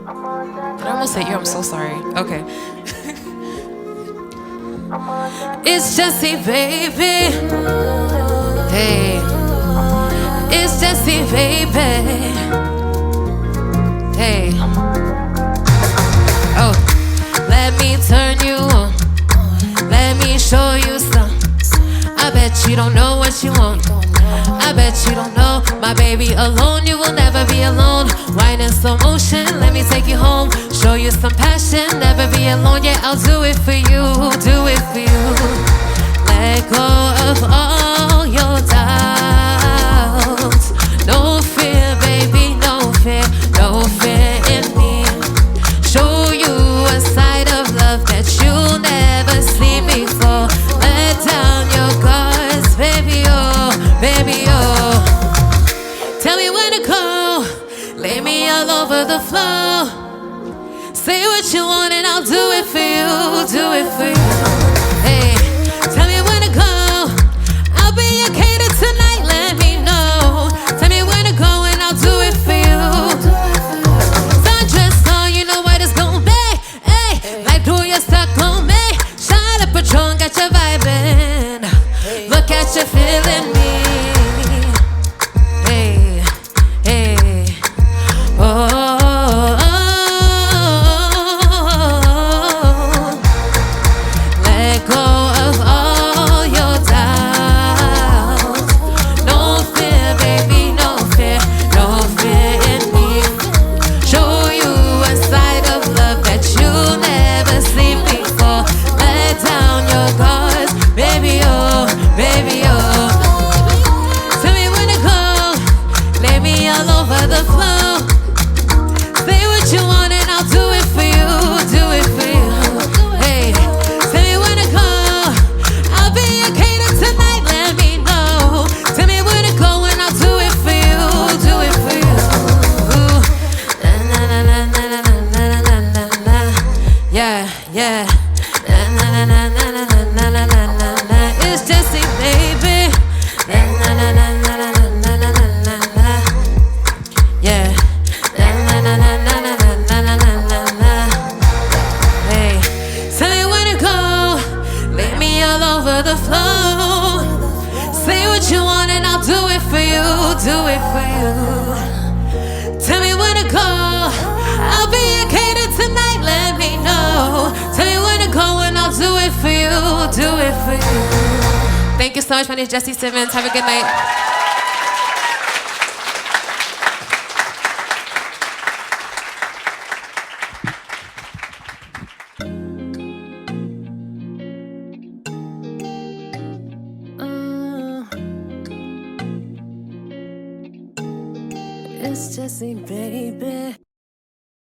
Did I almost say you? I'm so sorry. Okay. It's Jessie, baby. Hey. It's Jessie, baby. Hey. Oh, let me turn you on. Let me show you some. I bet you don't know what you want. I bet you don't know, my baby alone. You will never be alone. Wine in slow motion, let me take you home. Show you some passion, never be alone. Yeah, I'll do it for you, do it for you. Let go of all your doubts. No fear, baby, no fear in me. Show you a side of love that you'll never see before. Let down your guards, baby, oh, baby, oh. Tell me where to go, lay me all over the floor. Say what you want and I'll do it for you, do it for you. Hey, tell me where to go, I'll be your cater tonight, let me know. Tell me where to go and I'll do it for you. Sundress on, you know what it's gonna be. Hey, like do you stuck on me? Shine up Patron, got you vibing. Look at you feeling me. Hey, hey, oh. Let go of all your doubts. No fear, baby, no fear in me. Show you a side of love that you'll never see before. Let down your guards, baby, oh, baby, oh. Tell me where to go, lay me all over the floor. Say what you want and I'll do it for you, do it for you. Hey, tell me where to go, I'll be your cater tonight, let me know. Tell me where to go and I'll do it for you, do it for you. Ooh. Na na na na na na na na na na. Yeah, yeah. Na na na na na na na na na na. It's Jessie, baby. Na na na na na na na na na na. Yeah. Na na na na na na na na na na. Hey, tell me where to go, lay me all over the floor. Say what you want and I'll do it for you, do it for you. Tell me where to go, I'll be your cater tonight, let me know. Tell me where to go and I'll do it for you, do it for you. Thank you so much. My name is Jessie Simmons. Have a good night. It's Jessie, baby.